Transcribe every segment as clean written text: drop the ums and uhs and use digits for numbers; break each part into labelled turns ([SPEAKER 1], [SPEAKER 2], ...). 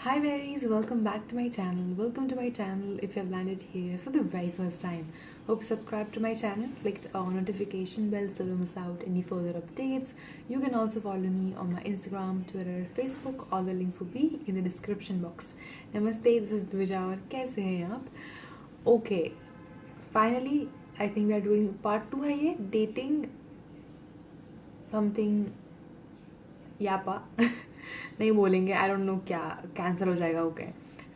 [SPEAKER 1] Hi berries, welcome back to my channel. Welcome to my channel if you have landed here for the very first time. Hope you subscribe to my channel, clicked on notification bell so you don't miss out any further updates. You can also follow me on my Instagram, Twitter, Facebook. All the links will be in the description box. Namaste, this is Dvija और कैसे हैं आप? Okay, finally I think we are doing part 2 है ये dating something यापा नहीं बोलेंगे, आई don't no क्या cancel हो जाएगा okay.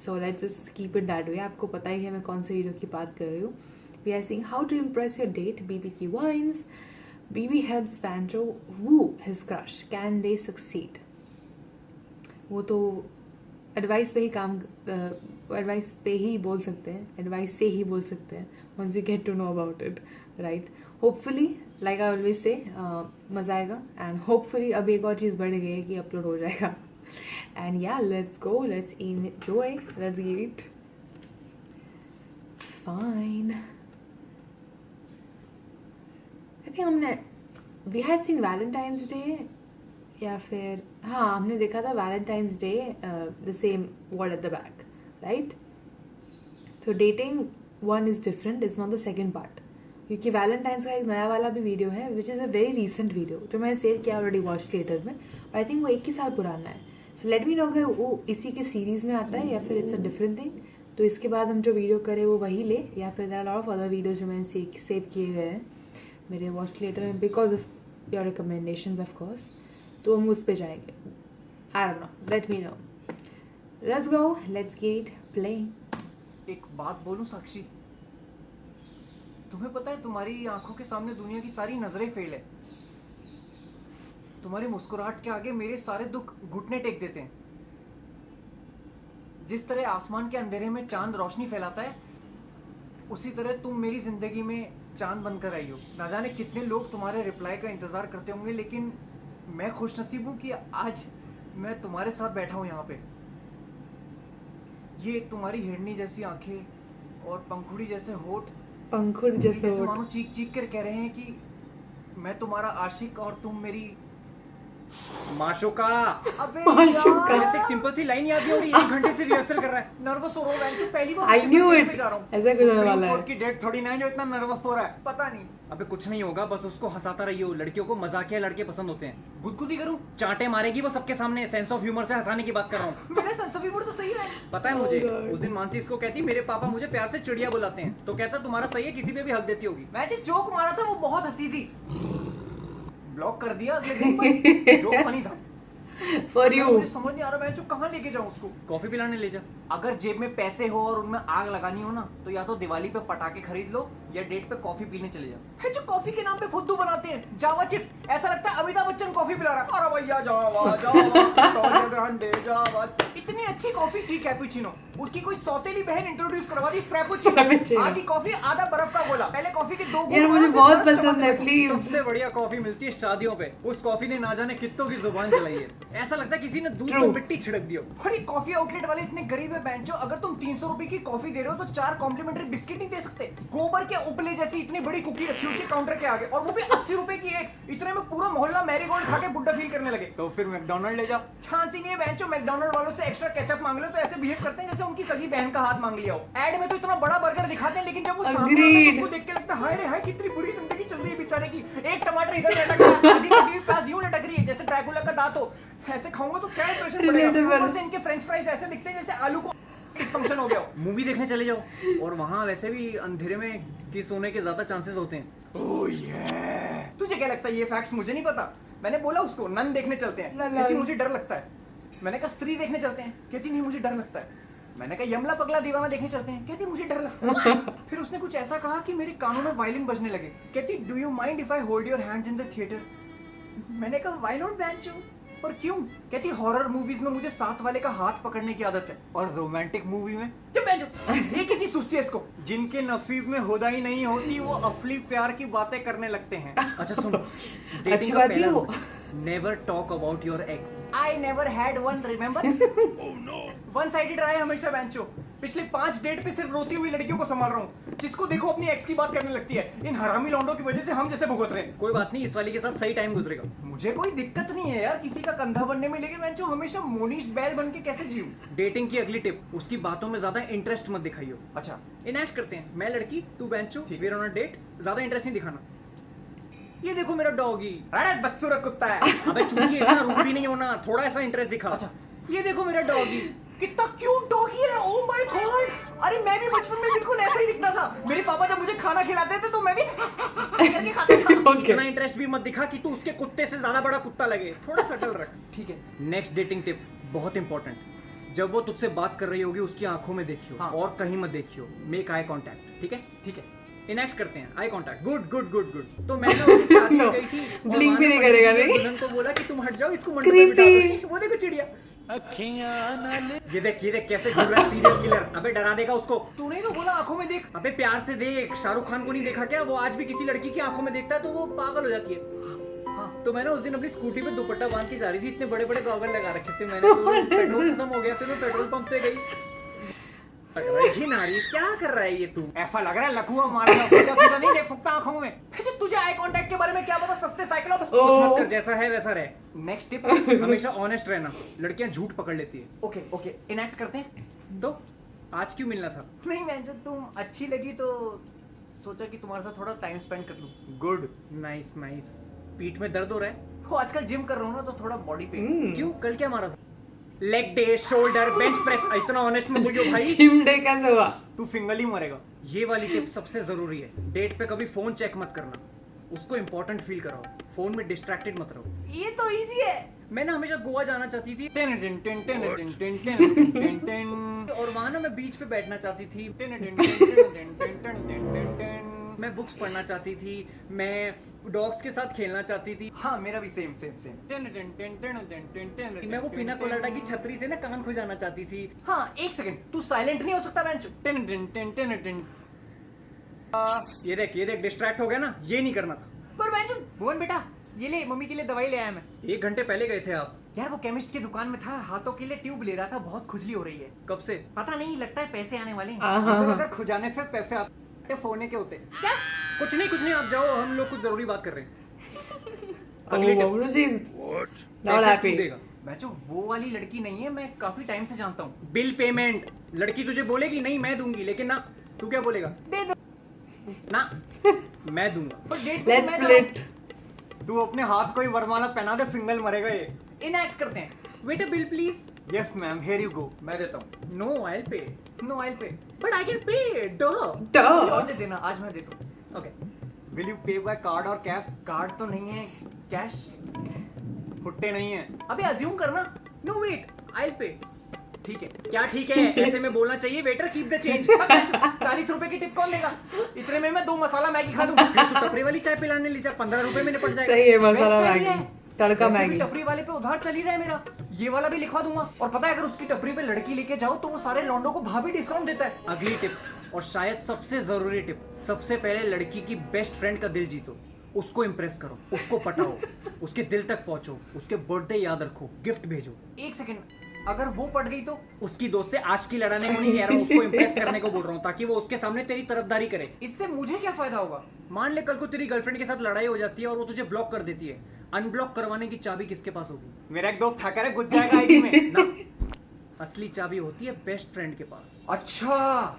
[SPEAKER 1] So let's just keep it that way. आपको पता ही है मैं कौन से वीडियो की बात कर रही हूँ. We are seeing how to impress your date. BB की वाइन्स. बीबी हेल्प्स पैंट्रो woo his crush. Can they succeed. वो तो एडवाइस पे ही काम एडवाइस पे ही बोल सकते हैं, एडवाइस से ही बोल सकते हैं once we get to know about it, right. Hopefully like I always say मजा आएगा. एंड होपफुली अब एक और चीज़ बढ़ गई है कि अपलोड हो जाएगा. एंड या let's go, let's enjoy, let's eat. Fine. I think हमने we had seen Valentine's day या फिर हाँ हमने देखा था Valentine's day the same word at the back, right. So dating one is different, is not the second part. क्योंकि Valentine's का एक नया वाला भी वीडियो है which is a very recent video जो मैंने सेव किया ऑलरेडी वॉच थिएटर में. और आई थिंक वो 1 ही साल पुराना है. सो लेट मी नो अगर वो इसी के सीरीज में आता है या फिर इट्स अ डिफरेंट थिंग. तो इसके बाद हम जो वीडियो करें वो वही ले, या फिर there are lot of other videos जो मैंने सेव किए गए हैं मेरे वॉच थिएटर में because of your recommendations of course. तो हम उस पर जाएंगे. I don't know, let me know. Let's go, let's get playing.
[SPEAKER 2] एक बात बोलूं साक्षी, तुम्हें पता है तुम्हारी आंखों के सामने दुनिया की सारी नजरें फेल है. तुम्हारी मुस्कुराहट के आगे मेरे सारे दुख घुटने टेक देते हैं. जिस तरह आसमान के अंधेरे में चांद रोशनी फैलाता है, उसी तरह तुम मेरी जिंदगी में चांद बनकर आई हो. ना जाने कितने लोग तुम्हारे रिप्लाई का इंतजार करते होंगे, लेकिन मैं खुशनसीब हूं कि आज मैं तुम्हारे साथ बैठा हूं यहाँ पे. ये तुम्हारी हिरनी जैसी आंखें और पंखुड़ी जैसे होठ,
[SPEAKER 1] पंखुड़ जैसे
[SPEAKER 2] मानो चीख चीख कर कह रहे हैं कि मैं तुम्हारा आशिक और तुम मेरी माशुका. अबे
[SPEAKER 1] माशुका.
[SPEAKER 2] यार, ऐसे एक सिंपल सी लाइन याद नहीं हो रही. 1 घंटे से रिहर्सल कर रहा है. नर्वस हो रहा है जो पहली बार
[SPEAKER 1] I knew it.
[SPEAKER 2] जा रहा हूं.
[SPEAKER 1] ऐसा कुछ होने वाला है.
[SPEAKER 2] कोर्ट की डेट थोड़ी ना है जो इतना नर्वस हो रहा है. पता नहीं. अबे कुछ नहीं होगा, बस उसको हंसाता रहियो. लड़कियों को मजाकिया लड़के पसंद होते हैं. गुदगुदी करूं, चांटे मारेगी वो सबके सामने. सेंस ऑफ ह्यूमर से हंसाने की बात कर रहा हूं. मेरा सेंस ऑफ ह्यूमर तो सही है. पता है मुझे. उस दिन मानसी इसको कहती मेरे पापा मुझे प्यार से चिड़िया बुलाते हैं, तो कहता तुम्हारा सही है, किसी पे भी हक देती होगी. मैं जो जोक मारा था वो बहुत हंसी थी. ब्लॉक कर दिया अगले दिन पर. जोक फनी था.
[SPEAKER 1] For you.
[SPEAKER 2] मुझे समझ नहीं आ रहा मैं जो कहाँ लेके जाऊँ उसको. कॉफी पिलाने ले जा. अगर जेब में पैसे हो और उनमें आग लगानी हो ना, तो या तो दिवाली पे पटाखे खरीद लो या डेट पे कॉफी पीने चले जाओ. है जो कॉफी के नाम पे फुद्दू बनाते हैं, जावा चिप. ऐसा लगता है अमिताभ बच्चन कॉफी पिला रहा है. अरे भैया जावा जावा ग्रांडे जावा. इतनी अच्छी कॉफी थी कैपुचिनो, उसकी कोई सौतेली बहन इंट्रोड्यूस करवा दी फ्रैपुचिनो. आधी कॉफी आधा बर्फ का गोला. पहले कॉफी के 2 घूंट.
[SPEAKER 1] यार मुझे बहुत पसंद है, प्लीज.
[SPEAKER 2] सबसे बढ़िया कॉफी मिलती है शादियों पे. उस कॉफी ने ना जाने कितनों की जुबान चलाई है. ऐसा लगता है किसी ने दूध में मिट्टी छिड़क दी हो. अरे कॉफी आउटलेट वाले इतने गरीब है बेंचो, अगर तुम 300 रुपए की कॉफी दे रहे हो तो 4 कॉम्प्लीमेंट्री बिस्किट नहीं दे सकते. गोबर के उपले जैसी इतनी बड़ी कुकी रखी होती है काउंटर के आगे, और वो भी 80 रुपए की एक. इतने में पूरा मोहल्ला मैरीगोल्ड खा के बुड्ढा फील करने लगे. तो फिर मैकडॉनल्ड ले जाओ. छांसी नहीं है बेंचो. मैकडॉनल्ड वालों से एक्स्ट्रा केचप मांग लो तो ऐसे बिहेव करते हैं जैसे उनकी सगी बहन का हाथ मांग लिया हो. एड में तो इतना बड़ा बर्गर दिखाते हैं, लेकिन जब वो सामने आता है उसको देख के लगता है हाय रे हाय कितनी बुरी जिंदगी चल रही है बेचारे की. एक टमाटर इधर लटक रहा है, आधी कटी हुई प्याज यूं लटक रही है जैसे ड्रैकुला का दांत हो. ऐसे खाऊंगा तो क्या इंप्रेशन पड़ेगा. ऊपर से इनके फ्रेंच फ्राइज ऐसे दिखते हैं जैसे आलू को डिसफंक्शन हो गया हो. मूवी देखने चले जाओ, और वहां वैसे भी अंधेरे में किस होने के ज्यादा चांसेस होते हैं. ओह ये तुझे क्या लगता है ये फैक्ट्स मुझे नहीं पता. मैंने बोला उसको नन देखने चलते हैं, कहती मुझे डर लगता है. मैंने कहा स्त्री देखने चलते हैं, कहती नहीं मुझे डर लगता है. मैंने कहा यमला पगला दीवाना देखने चलते हैं, कहती मुझे डर लगता है. फिर उसने कुछ ऐसा कहा कि मेरे कानों में वायलिन बजने लगे. कहती do you mind if I hold your hands in the theatre. मैंने कहा व्हाई नॉट बेंचो. और क्यों. कहती हॉरर मूवीज में मुझे साथ वाले का हाथ पकड़ने की आदत है, और रोमांटिक मूवी में चुप बेंचो. एक ही चीज सोचती है इसको, जिनके नसीब में खुदा ही नहीं होती वो असली प्यार की बातें करने लगते हैं. अच्छा सुनो,
[SPEAKER 1] अच्छी बात है वो.
[SPEAKER 2] Never talk about your ex. I never had one, remember? Oh no. One sided रहा है हमेशा बेंचो. पिछले 5 डेट पे सिर्फ रोती हुई लड़कियों को संभाल रहा हूँ, जिसको देखो अपनी एक्स की बात करने लगती है। इन हरामी लौंडों की वजह से हम जैसे भुगत रहे हैं।
[SPEAKER 3] कोई बात नहीं, इस वाली के साथ सही टाइम गुजरेगा।
[SPEAKER 2] मुझे कोई दिक्कत नहीं है यार किसी का कंधा बनने में, लेकिन मैं जो हमेशा मोनीश बैल बन के कैसे जीऊं?
[SPEAKER 3] डेटिंग की अगली टिप, उसकी बातों में ज्यादा इंटरेस्ट मत दिखाइयो।
[SPEAKER 2] अच्छा
[SPEAKER 3] इनैक्ट करते हैं, मैं लड़की तू बेंचो, we are on a date, ज्यादा इंटरेस्ट नहीं दिखाना। ये देखो मेरा डॉगी।
[SPEAKER 2] अरे बदसूरत कुत्ता है।
[SPEAKER 3] अबे चूंकि इतना रूड भी नहीं होना, थोड़ा ऐसा इंटरेस्ट दिखा।
[SPEAKER 2] अच्छा।
[SPEAKER 3] ये देखो मेरा डॉगी।
[SPEAKER 2] कितना क्यूट डॉगी है, ओह माय गॉड। अरे मैं भी बचपन में बिल्कुल ऐसा ही दिखता था। मेरे पापा जब मुझे खाना खिलाते थे तो मैं भी करके खाता था।
[SPEAKER 1] Okay.
[SPEAKER 3] इतना इंटरेस्ट भी मत दिखा कि तू उसके कुत्ते से ज्यादा बड़ा कुत्ता लगे, थोड़ा सटल रख।
[SPEAKER 2] ठीक है।
[SPEAKER 3] नेक्स्ट डेटिंग टिप बहुत इंपॉर्टेंट, जब वो तुझसे बात कर रही होगी उसकी आंखों में देखियो,
[SPEAKER 2] हाँ।
[SPEAKER 3] और कहीं मत देखियो। मेक आई कांटेक्ट, ठीक है?
[SPEAKER 2] ठीक है।
[SPEAKER 3] इनैक्ट करते हैं, eye contact. Good good good good. तो मैं ना उसकी शादी में
[SPEAKER 1] No.
[SPEAKER 3] गई थी, और
[SPEAKER 1] Blink
[SPEAKER 3] वहाँ
[SPEAKER 1] भी
[SPEAKER 3] ना
[SPEAKER 1] नहीं
[SPEAKER 3] पंडित
[SPEAKER 1] करेगा,
[SPEAKER 3] जी ने
[SPEAKER 1] नहीं?
[SPEAKER 3] दुल्हन को बोला कि तुम हट जाओ, इसको मंडप पे बिठा
[SPEAKER 1] Creepy.
[SPEAKER 3] दो। वो देखो चिड़िया। ये देख कैसे घूर रहा है सीरियल किलर। अबे डरा देगा उसको।
[SPEAKER 2] तूने तो बोला आंखों में देख।
[SPEAKER 3] अबे प्यार से देख। शाहरुख खान को नहीं देखा क्या? वो आज भी किसी लड़की की आंखों में देखता है तो वो पागल हो जाती है। हाँ, तो मैं ना उस दिन अपनी स्कूटी पे दुपट्टा बांध के जा रही थी, इतने बड़े बड़े गॉगल लगा रखे थे मैंने, तो पेट्रोल खत्म हो गया, फिर मैं पेट्रोल पंप पे गई। ये नारी क्या कर रहा है ये तू?
[SPEAKER 2] ऐसा लग रहा है लकुआ मारना, सीधा नहीं देख सकता आंखों में। तुझे आई कांटेक्ट के बारे में क्या पता? सस्ते साइकिलों पे
[SPEAKER 3] कुछ मत कर, जैसा है वैसा रहे।
[SPEAKER 2] नेक्स्ट टिप,
[SPEAKER 3] हमेशा ऑनेस्ट रहना, लड़कियां झूठ पकड़ लेती है।
[SPEAKER 2] ओके ओके इनैक्ट करते हैं।
[SPEAKER 3] तो आज क्यों मिलना था?
[SPEAKER 2] नहीं मैं जब तुम अच्छी लगी तो सोचा कि तुम्हारे साथ थोड़ा टाइम स्पेंड कर लूं।
[SPEAKER 3] Good, nice nice. पीठ में दर्द हो रहा है?
[SPEAKER 2] वो आजकल जिम कर रहा हूँ ना तो थोड़ा बॉडी पेन।
[SPEAKER 3] क्यों, कल क्या मारा था? Leg day, shoulder, bench press. इतना ऑनेस्ट में बोलियो भाई।
[SPEAKER 1] जिम डे कैसे हुआ?
[SPEAKER 2] तू फिंगल ही मरेगा।
[SPEAKER 3] ये वाली टिप सबसे जरूरी है, डेट पे कभी फोन चेक मत करना, उसको इंपॉर्टेंट फील कराओ, फोन में डिस्ट्रैक्टेड मत रहो।
[SPEAKER 2] ये तो इजी है।
[SPEAKER 3] मैं ना हमेशा गोवा जाना चाहती थी,
[SPEAKER 2] ten ten ten ten ten ten ten ten ten
[SPEAKER 3] और वहां ना मैं बीच पे बैठना चाहती थी,
[SPEAKER 2] ten ten ten ten ten ten ten ten.
[SPEAKER 3] मैं बुक्स पढ़ना चाहती थी, मैं डॉग्स के साथ खेलना चाहती थी।
[SPEAKER 2] हाँ मेरा भी same same same. Ten ten ten ten ten ten ten.
[SPEAKER 3] मैं वो पिना कोलाडा की छतरी से ना कान खुजाना चाहती थी।
[SPEAKER 2] हाँ एक सेकंड, तू साइलेंट नहीं हो सकता bench. Ten ten ten ten ten.
[SPEAKER 3] ये देख डिस्ट्रैक्ट हो गया ना, ये नहीं करना था।
[SPEAKER 2] पर बेंच भुवन बेटा ये ले, मम्मी के लिए दवाई ले आया मैं।
[SPEAKER 3] 1 घंटे पहले गए थे आप।
[SPEAKER 2] यार वो केमिस्ट की दुकान में था, हाथों के लिए ट्यूब ले रहा था, बहुत खुजली हो रही है।
[SPEAKER 3] कब से?
[SPEAKER 2] पता नहीं, लगता है पैसे आने वाले हैं।
[SPEAKER 1] हाँ।
[SPEAKER 2] तो अगर खुजाने से पैसे आते फोने के होते। क्या?
[SPEAKER 3] कुछ नहीं, आप जाओ, हम लोग कुछ जरूरी बात कर रहे हैं।
[SPEAKER 1] अगली टिप। Not happy.
[SPEAKER 3] देगा
[SPEAKER 2] मैं जो वो वाली लड़की नहीं है, मैं काफी टाइम से जानता हूँ।
[SPEAKER 3] Bill payment. लड़की तुझे बोलेगी नहीं मैं दूंगी, लेकिन ना तू क्या बोलेगा?
[SPEAKER 2] दे दो
[SPEAKER 3] ना मैं दूंगा।
[SPEAKER 2] पर डेट
[SPEAKER 1] लेट्स स्प्लिट।
[SPEAKER 2] तू अपने हाथ को ही वरमाला पहना दे, फिंगल मरेगा ये। इनएक्ट करते हैं।
[SPEAKER 3] Wait a bill please.
[SPEAKER 2] Yes ma'am, here you go. मैं देता हूँ।
[SPEAKER 3] No I pay,
[SPEAKER 2] no I pay.
[SPEAKER 3] But I can pay. डो
[SPEAKER 2] और दे देना, आज मैं देता हूँ।
[SPEAKER 3] Okay.
[SPEAKER 2] Will you pay by card और कैश? कार्ड तो नहीं है, कैश फुट्टे नहीं है। अबे अज्यूम करना।
[SPEAKER 3] नो वेट, आई पे।
[SPEAKER 2] ठीक है।
[SPEAKER 3] क्या ठीक है? ऐसे में बोलना चाहिए, वेटर कीप द चेंज।
[SPEAKER 2] 40 रुपए की टिप कौन देगा? इतने में मैं 2 मसाला मैगी खा लूं।
[SPEAKER 3] फिर तू टपरी वाली चाय पिलाने ले जा, 15 रुपए में निपट जाएगा।
[SPEAKER 1] सही है, मसाला
[SPEAKER 2] Best
[SPEAKER 1] मैगी,
[SPEAKER 2] idea है।
[SPEAKER 1] तड़का
[SPEAKER 2] वैसे भी
[SPEAKER 1] मैगी।
[SPEAKER 2] टपरी वाले पे उधार चल ही रहा है मेरा, ये वाला भी लिखवा दूंगा। और पता है अगर उसकी टपरी पे लड़की लेके जाओ तो वो सारे लौंडों को भाभी डिस्काउंट देता है।
[SPEAKER 3] अगली टिप, और शायद सबसे जरूरी टिप, सबसे पहले लड़की की बेस्ट फ्रेंड का दिल जीतो, उसको इम्प्रेस करो, उसको पटाओ, उसके दिल तक पहुंचो, उसके बर्थडे याद रखो, गिफ्ट भेजो।
[SPEAKER 2] एक सेकंड, अगर वो पट गई तो?
[SPEAKER 3] उसकी दोस्त से आशिकी लड़ाने को नहीं कह रहा हूँ, उसको इम्प्रेस करने को बोल रहा हूँ, ताकि वो उसके सामने तेरी तरफदारी करे।
[SPEAKER 2] इससे मुझे क्या फायदा होगा?
[SPEAKER 3] मान ले कल को तेरी गर्लफ्रेंड के साथ लड़ाई हो जाती है और वो तुझे ब्लॉक कर देती है, अनब्लॉक करवाने की चाबी किसके पास होगी?
[SPEAKER 2] मेरा एक दोस्त हैकर है, घुस जाएगा आईडी में।
[SPEAKER 3] ना, असली चाबी होती है बेस्ट फ्रेंड के पास।
[SPEAKER 2] अच्छा,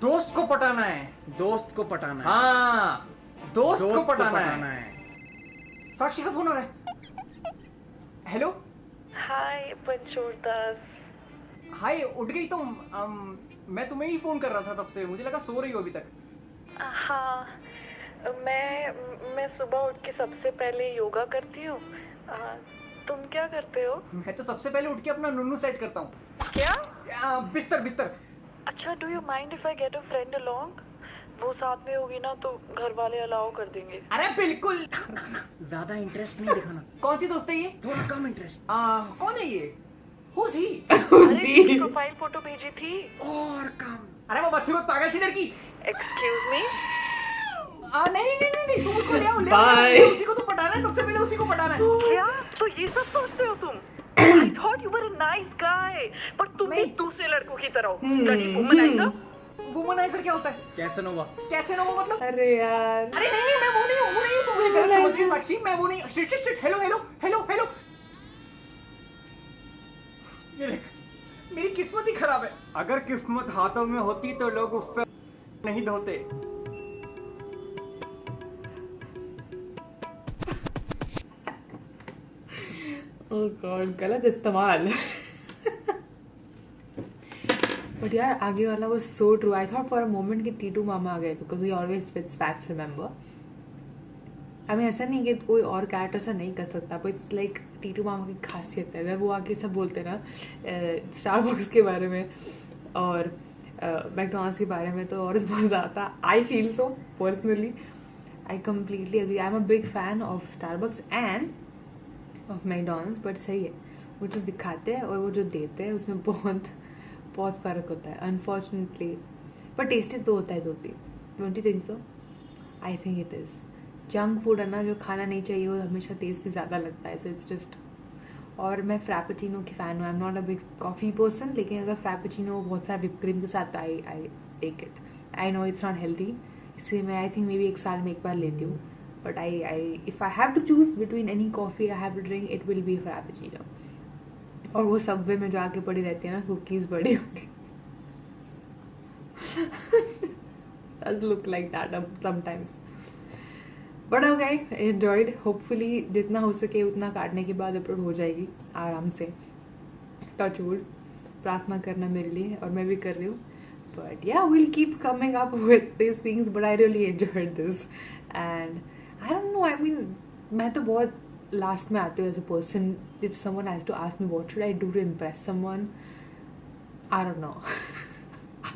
[SPEAKER 2] दोस्त को पटाना है।
[SPEAKER 3] दोस्त को पटाना है।
[SPEAKER 2] हाँ, दोस्त को पटाना
[SPEAKER 3] पटाना
[SPEAKER 2] है।
[SPEAKER 3] है।
[SPEAKER 2] साक्षी का फोन आ रहा है। हेलो,
[SPEAKER 4] हाय पंचोर दास।
[SPEAKER 2] हाय, उठ गई तुम? मैं तुम्हें ही फोन कर रहा था तब से, मुझे लगा सो रही हो अभी तक।
[SPEAKER 4] हाँ, मैं सुबह उठ के सबसे पहले योगा करती हूँ। तुम क्या करते हो?
[SPEAKER 2] मैं तो सबसे पहले उठ के अपना नुन्नू सेट करता हूँ।
[SPEAKER 4] क्या?
[SPEAKER 2] बिस्तर बिस्तर।
[SPEAKER 4] अच्छा, do you mind if I get a friend along? वो साथ में होगी ना तो घर वाले अलाउ कर देंगे।
[SPEAKER 2] अरे बिल्कुल।
[SPEAKER 3] ज्यादा इंटरेस्ट नहीं दिखाना।
[SPEAKER 2] कौन सी दोस्त है ये?
[SPEAKER 3] थोड़ा कम इंटरेस्ट।
[SPEAKER 2] कौन है ये? Who's he?
[SPEAKER 4] अरे प्रोफाइल फोटो भेजी थी।
[SPEAKER 3] और कम।
[SPEAKER 2] अरे वो बदसूरत पागल सी लड़की।
[SPEAKER 4] Excuse me.
[SPEAKER 2] नहीं, तुम उसको ले आओ,
[SPEAKER 1] Bye.
[SPEAKER 2] उसी को तो पटाना है, सबसे पहले उसी को पटाना है।
[SPEAKER 4] क्या? तो ये सब सोचते हो तुम? I thought you were a nice guy, पर तुमने
[SPEAKER 2] नहीं।
[SPEAKER 4] दूसरे लड़कों की की तरह हो, bloody womanizer।
[SPEAKER 2] वुमनाइजर क्या होता है?
[SPEAKER 3] कैसनोवा।
[SPEAKER 2] कैसे ना वो मतलब?
[SPEAKER 1] अरे यार,
[SPEAKER 2] अरे नहीं मैं वो नहीं हूँ, वो नहीं हूँ, तुम मुझे गलत समझ रही हो साक्षी, मैं वो नहीं। Shit shit shit, hello hello hello hello. ये देख, मेरी किस्मत ही खराब है।
[SPEAKER 3] अगर किस्मत हाथों में होती तो लोग उस पर नहीं धोते।
[SPEAKER 1] ओह गॉड, गलत इस्तेमाल। बट यार आगे वाला was so true. I thought for a moment कि टीटू मामा आ गए because he always spits facts, remember? I mean ऐसा नहीं कि कोई और कैरेक्टर ऐसा नहीं कर सकता, but it's like टीटू मामा की खासियत है। अगर वो आके सब बोलते हैं ना स्टारबक्स के बारे में और मैकडोनल्ड्स के बारे में, तो और मजा आता। I feel so personally, I completely agree. I am a big fan of Starbucks end of McDonald's, but सही है, वो जो दिखाते हैं और वो जो देते हैं उसमें बहुत बहुत फ़र्क होता है अनफॉर्चुनेटली। पर टेस्टी तो होता है धोती, don't you think so? I think it is. Junk food है ना, जो खाना नहीं चाहिए वो हमेशा टेस्टी ज़्यादा लगता है, सो इट्स जस्ट। और मैं फ्रैपेचिनो की फ़ैन हूँ। I am not a big coffee person, लेकिन अगर फ्रैपेचिनो बहुत सारा विप क्रीम के साथ I take it. I know it's not healthy, इसलिए मैं आई थिंक मे बी 1 साल में एक बार लेती हूँ। But I if I have to choose between any coffee I have to drink, it will be Frappuccino. और वो सबवे में जो आके पड़ी रहती है ना, कुकीज़ बड़ी होती does look like that sometimes. But okay, enjoyed. Hopefully जितना हो सके उतना काटने के बाद अपलोड हो जाएगी आराम से। टच वुड, प्रार्थना करना मेरे लिए, और मैं भी कर रही हूँ। But yeah, we'll keep coming up with these things. But I really enjoyed this, and I don't know. I mean, मैं तो बहुत लास्ट में आती हूँ as a person. If someone has to ask me what should I do to impress someone, I don't know.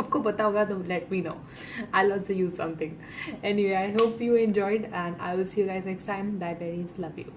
[SPEAKER 1] आपको पता होगा तो let me know. I'll also use something. Anyway, I hope you enjoyed, and I will see you guys next time. Bye, berries. Love you.